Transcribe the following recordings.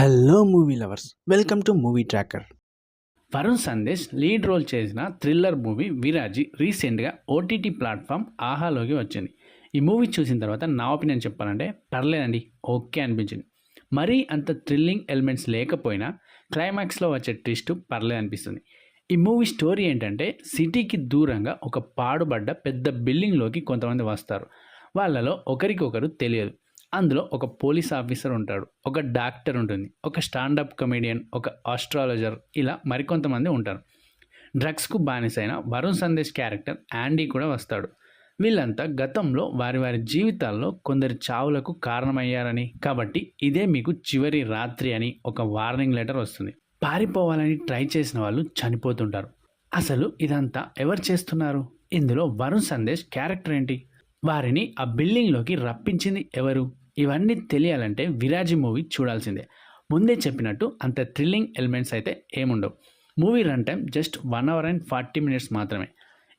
Hello movie lovers, welcome to movie tracker. Varun Sandesh lead role చేసిన thriller movie Viraaji రీసెంట్గా OTT platform ఆహాలోకి వచ్చింది. ఈ movie చూసిన తర్వాత నా ఒపీనియన్ చెప్పాలంటే పర్లేదండి, ఓకే అనిపించింది. మరీ అంత థ్రిల్లింగ్ ఎలిమెంట్స్ లేకపోయినా క్లైమాక్స్లో వచ్చే ట్విస్ట్ పర్లేదు అనిపిస్తుంది. ఈ మూవీ స్టోరీ ఏంటంటే, సిటీకి దూరంగా ఒక పాడుబడ్డ పెద్ద బిల్డింగ్లోకి కొంతమంది వస్తారు. వాళ్ళలో ఒకరికొకరు తెలియదు. అందులో ఒక పోలీస్ ఆఫీసర్ ఉంటాడు, ఒక డాక్టర్ ఉంటుంది, ఒక స్టాండప్ కమెడియన్, ఒక ఆస్ట్రాలజర్, ఇలా మరికొంతమంది ఉంటారు. డ్రగ్స్కు బానిసైన వరుణ్ సందేశ్ క్యారెక్టర్ యాండీ కూడా వస్తాడు. వీళ్ళంతా గతంలో వారి వారి జీవితాల్లో కొందరి చావులకు కారణమయ్యారని, కాబట్టి ఇదే మీకు చివరి రాత్రి అని ఒక వార్నింగ్ లెటర్ వస్తుంది. పారిపోవాలని ట్రై చేసిన వాళ్ళు చనిపోతుంటారు. అసలు ఇదంతా ఎవరు చేస్తున్నారు? ఇందులో వరుణ్ సందేశ్ క్యారెక్టర్ ఏంటి? వారిని ఆ బిల్డింగ్లోకి రప్పించింది ఎవరు? ఇవన్నీ తెలియాలంటే విరాజీ మూవీ చూడాల్సిందే. ముందే చెప్పినట్టు అంత థ్రిల్లింగ్ ఎలిమెంట్స్ అయితే ఏముండవు. Movie run time just 1 hour and 40 minutes మాత్రమే.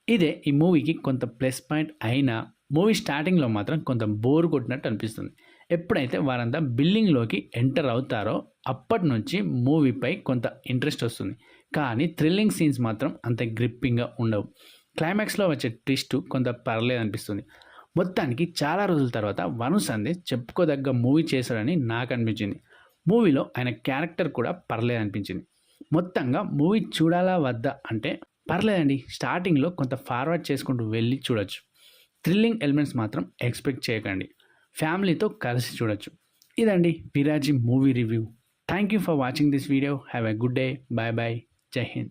ఇదే ఈ మూవీకి కొంత ప్లస్ పాయింట్ అయినా, మూవీ స్టార్టింగ్లో మాత్రం కొంత బోర్ కొట్టినట్టు అనిపిస్తుంది. ఎప్పుడైతే వారంతా బిల్డింగ్లోకి ఎంటర్ అవుతారో అప్పటి నుంచి మూవీపై కొంత ఇంట్రెస్ట్ వస్తుంది. కానీ థ్రిల్లింగ్ సీన్స్ మాత్రం అంత గ్రిప్పింగ్గా ఉండవు. క్లైమాక్స్లో వచ్చే ట్విస్ట్ కొంత పర్లేదు అనిపిస్తుంది. మొత్తానికి చాలా రోజుల తర్వాత వరుణ్ సందేశ్ చెప్పుకోదగ్గ మూవీ చేశాడని నాకు అనిపించింది. మూవీలో ఆయన క్యారెక్టర్ కూడా పర్లేదు అనిపించింది. మొత్తంగా మూవీ చూడాలా వద్దా అంటే పర్లేదండి. స్టార్టింగ్లో కొంత ఫార్వర్డ్ చేసుకుంటూ వెళ్ళి చూడొచ్చు. థ్రిల్లింగ్ ఎలిమెంట్స్ మాత్రం ఎక్స్పెక్ట్ చేయకండి. ఫ్యామిలీతో కలిసి చూడొచ్చు. ఇదండి Viraaji movie review. Thank you for watching this video. Have a good day. Bye bye. Jai Hind.